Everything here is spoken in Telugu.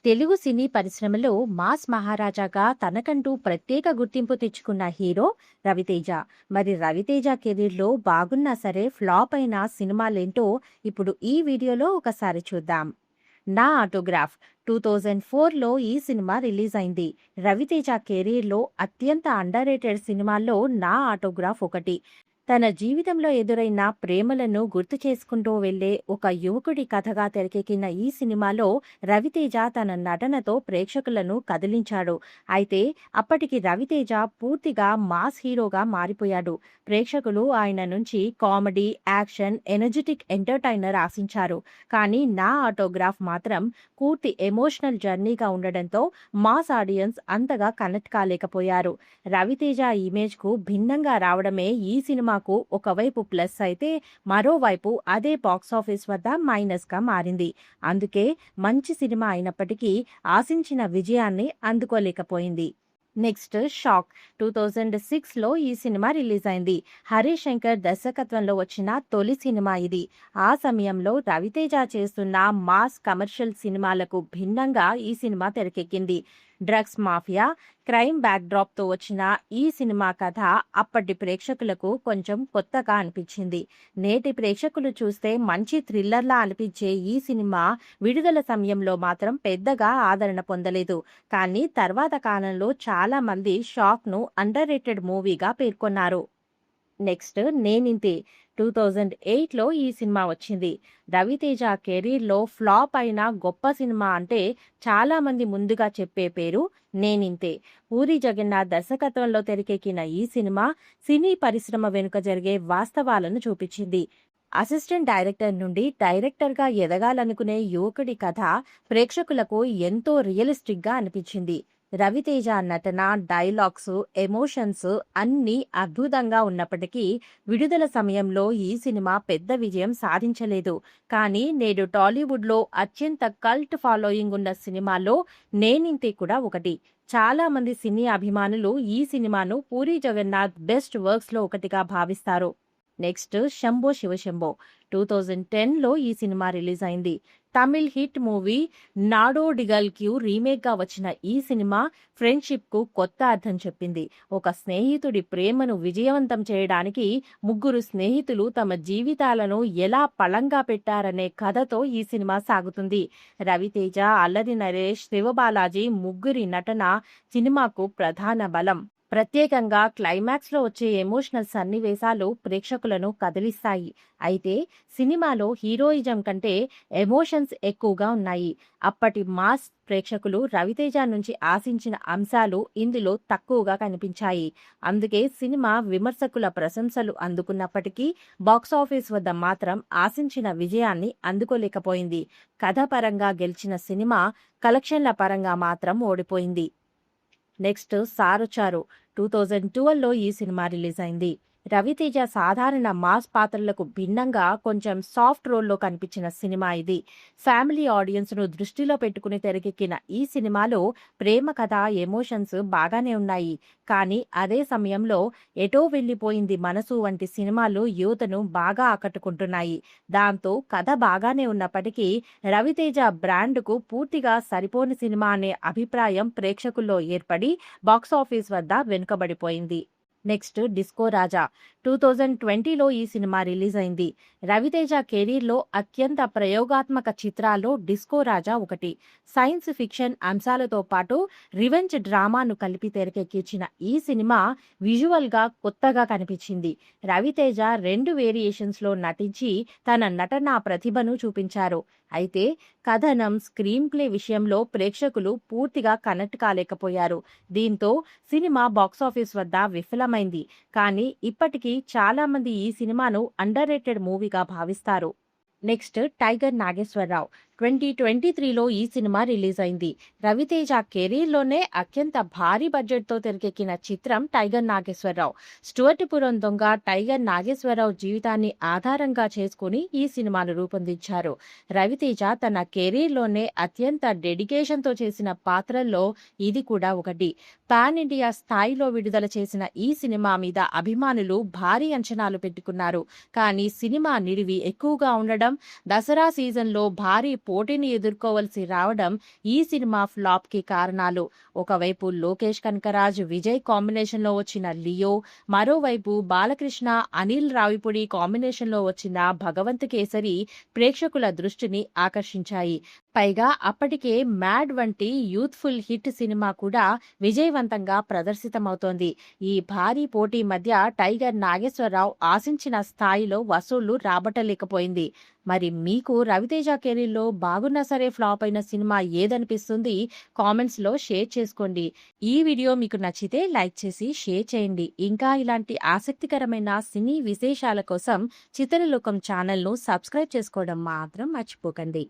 తెలుగు సినీ పరిశ్రమలో మాస్ మహారాజాగా తనకంటూ ప్రత్యేక గుర్తింపు తెచ్చుకున్న హీరో రవితేజ. మరి రవితేజ కెరీర్లో బాగున్నా సరే ఫ్లాప్ అయిన సినిమాలేంటో ఇప్పుడు ఈ వీడియోలో ఒకసారి చూద్దాం. నా ఆటోగ్రాఫ్ 2004లో ఈ సినిమా రిలీజ్ అయింది. రవితేజ కెరీర్లో అత్యంత అండర్ రేటెడ్ సినిమాల్లో నా ఆటోగ్రాఫ్ ఒకటి. తన జీవితంలో ఎదురైన ప్రేమలను గుర్తు చేసుకుంటూ వెళ్లే ఒక యువకుడి కథగా తెరకెక్కిన ఈ సినిమాలో రవితేజ తన నటనతో ప్రేక్షకులను కదిలించాడు. అయితే అప్పటికి రవితేజ పూర్తిగా మాస్ హీరోగా మారిపోయాడు. ప్రేక్షకులు ఆయన నుంచి కామెడీ, యాక్షన్, ఎనర్జెటిక్ ఎంటర్టైనర్ ఆశించారు. కానీ నా ఆటోగ్రాఫ్ మాత్రం పూర్తి ఎమోషనల్ జర్నీగా ఉండడంతో మాస్ ఆడియన్స్ అంతగా కనెక్ట్ కాలేకపోయారు. రవితేజ ఇమేజ్కు భిన్నంగా రావడమే ఈ సినిమాకు ఒకవైపు ప్లస్ అయితే, మరోవైపు అదే బాక్సాఫీస్ వద్ద మైనస్గా మారింది. అందుకే మంచి సినిమా అయినప్పటికీ ఆశించిన విజయాన్ని అందుకోలేకపోయింది. నెక్స్ట్ షాక్ 2006లో ఈ సినిమా రిలీజ్ అయింది. హరీష్ శంకర్ దర్శకత్వంలో వచ్చిన తొలి సినిమా ఇది. ఆ సమయంలో రవితేజ చేస్తున్న మాస్ కమర్షియల్ సినిమాలకు భిన్నంగా ఈ సినిమా తెరకెక్కింది. డ్రగ్స్ మాఫియా, క్రైమ్ బ్యాక్డ్రాప్తో వచ్చిన ఈ సినిమా కథ అప్పటి ప్రేక్షకులకు కొంచెం కొత్తగా అనిపించింది. నేటి ప్రేక్షకులు చూస్తే మంచి థ్రిల్లర్లా అనిపించే ఈ సినిమా విడుదల సమయంలో మాత్రం పెద్దగా ఆదరణ పొందలేదు. కానీ తర్వాత కాలంలో చాలా మంది షాక్ను అండర్ రేటెడ్ మూవీగా పేర్కొన్నారు. నెక్స్ట్ నేనింతే 2008లో ఈ సినిమా వచ్చింది. రవితేజ కెరీర్లో ఫ్లాప్ అయిన గొప్ప సినిమా అంటే చాలా మంది ముందుగా చెప్పే పేరు నేనింతే. పూరి జగన్నాథ్ దర్శకత్వంలో తెరకెక్కిన ఈ సినిమా సినీ పరిశ్రమ వెనుక జరిగే వాస్తవాలను చూపించింది. అసిస్టెంట్ డైరెక్టర్ నుండి డైరెక్టర్గా ఎదగాలనుకునే యువకుడి కథ ప్రేక్షకులకు ఎంతో రియలిస్టిక్గా అనిపించింది. రవితేజ నటన, డైలాగ్స్, ఎమోషన్స్ అన్నీ అద్భుతంగా ఉన్నప్పటికీ విడుదల సమయంలో ఈ సినిమా పెద్ద విజయం సాధించలేదు. కానీ నేడు టాలీవుడ్లో అత్యంత కల్ట్ ఫాలోయింగ్ ఉన్న సినిమాల్లో నేనింతే కూడా ఒకటి. చాలా మంది సినీ అభిమానులు ఈ సినిమాను పూరి జగన్నాథ్ బెస్ట్ వర్క్స్లో ఒకటిగా భావిస్తారు. నెక్స్ట్ శంభో శివశంభో 2010లో ఈ సినిమా రిలీజ్ అయింది. తమిళ్ హిట్ మూవీ నాడోడిగల్కి రీమేక్గా వచ్చిన ఈ సినిమా ఫ్రెండ్షిప్కు కొత్త అర్థం చెప్పింది. ఒక స్నేహితుడి ప్రేమను విజయవంతం చేయడానికి ముగ్గురు స్నేహితులు తమ జీవితాలను ఎలా పళంగా పెట్టారనే కథతో ఈ సినిమా సాగుతుంది. రవితేజ, అల్లరి నరేష్, శివబాలాజీ ముగ్గురి నటన సినిమాకు ప్రధాన బలం. ప్రత్యేకంగా క్లైమాక్స్లో వచ్చే ఎమోషనల్ సన్నివేశాలు ప్రేక్షకులను కదిలిస్తాయి. అయితే సినిమాలో హీరోయిజం కంటే ఎమోషన్స్ ఎక్కువగా ఉన్నాయి. అప్పటి మాస్ ప్రేక్షకులు రవితేజ నుంచి ఆశించిన అంశాలు ఇందులో తక్కువగా కనిపించాయి. అందుకే సినిమా విమర్శకుల ప్రశంసలు అందుకున్నప్పటికీ బాక్సాఫీస్ వద్ద మాత్రం ఆశించిన విజయాన్ని అందుకోలేకపోయింది. కథ పరంగా గెలిచిన సినిమా కలెక్షన్ల పరంగా మాత్రం ఓడిపోయింది. నెక్స్ట్ సారుచారు 2012లో ఈ సినిమా రిలీజ్ అయింది. రవితేజ సాధారణ మాస్ పాత్రలకు భిన్నంగా కొంచెం సాఫ్ట్ రోల్లో కనిపించిన సినిమా ఇది. ఫ్యామిలీ ఆడియన్స్ను దృష్టిలో పెట్టుకుని తెరకెక్కిన ఈ సినిమాలో ప్రేమ కథ, ఎమోషన్స్ బాగానే ఉన్నాయి. కానీ అదే సమయంలో ఎటో వెళ్ళిపోయింది మనసు వంటి సినిమాలు యువతను బాగా ఆకట్టుకుంటున్నాయి. దాంతో కథ బాగానే ఉన్నప్పటికీ రవితేజ బ్రాండ్కు పూర్తిగా సరిపోని సినిమా అనే అభిప్రాయం ప్రేక్షకుల్లో ఏర్పడి బాక్సాఫీస్ వద్ద వెనుకబడిపోయింది. నెక్స్ట్ డిస్కో రాజా 2020లో ఈ సినిమా రిలీజ్ అయింది. రవితేజ కెరీర్లో అత్యంత ప్రయోగాత్మక చిత్రాల్లో డిస్కో రాజా ఒకటి. సైన్స్ ఫిక్షన్ అంశాలతో పాటు రివెంజ్ డ్రామాను కలిపి తెరకెక్కించిన ఈ సినిమా విజువల్గా కొత్తగా కనిపించింది. రవితేజ 2 వేరియేషన్స్లో నటించి తన నటనా ప్రతిభను చూపించారు. అయితే కథనం, స్క్రీన్ ప్లే విషయంలో ప్రేక్షకులు పూర్తిగా కనెక్ట్ కాలేకపోయారు. దీంతో సినిమా బాక్సాఫీస్ వద్ద విఫలమైంది. కానీ ఇప్పటికీ చాలా మంది ఈ సినిమాను అండర్ రేటెడ్ మూవీగా భావిస్తారు. నెక్స్ట్ టైగర్ నాగేశ్వరరావు 2023లో ఈ సినిమా రిలీజ్ అయింది. రవితేజ కెరీర్లోనే అత్యంత భారీ బడ్జెట్తో తెరకెక్కిన చిత్రం టైగర్ నాగేశ్వరరావు. స్టువర్ట్పురం దొంగ టైగర్ నాగేశ్వరరావు జీవితాన్ని ఆధారంగా చేసుకుని ఈ సినిమాను రూపొందించారు. రవితేజ తన కెరీర్లోనే అత్యంత డెడికేషన్తో చేసిన పాత్రల్లో ఇది కూడా ఒకటి. పాన్ ఇండియా స్థాయిలో విడుదల చేసిన ఈ సినిమా మీద అభిమానులు భారీ అంచనాలు పెట్టుకున్నారు. కానీ సినిమా నిడివి ఎక్కువగా ఉండడం, దసరా సీజన్లో భారీ పోటీని ఎదుర్కోవలసి రావడం ఈ సినిమా ఫ్లాప్కి కారణాలు. ఒకవైపు లోకేష్ కనకరాజ్ విజయ్ కాంబినేషన్లో వచ్చిన లియో, మరోవైపు బాలకృష్ణ అనిల్ రావిపూడి కాంబినేషన్లో వచ్చిన భగవంత్ కేసరి ప్రేక్షకుల దృష్టిని ఆకర్షించాయి. పైగా అప్పటికే మ్యాడ్ వంటి యూత్ఫుల్ హిట్ సినిమా కూడా విజయవంతంగా ప్రదర్శితమవుతోంది. ఈ భారీ పోటీ మధ్య టైగర్ నాగేశ్వరరావు ఆశించిన స్థాయిలో వసూళ్లు రాబట్టలేకపోయింది. మరి మీకు రవితేజ కెరీర్లో బాగున్నా సరే ఫ్లాప్ అయిన సినిమా ఏదనిపిస్తుంది? కామెంట్స్లో షేర్ చేసుకోండి. ఈ వీడియో మీకు నచ్చితే లైక్ చేసి షేర్ చేయండి. ఇంకా ఇలాంటి ఆసక్తికరమైన సినీ విశేషాల కోసం చిత్రలోకం ఛానల్ను సబ్స్క్రైబ్ చేసుకోవడం మాత్రం మర్చిపోకండి.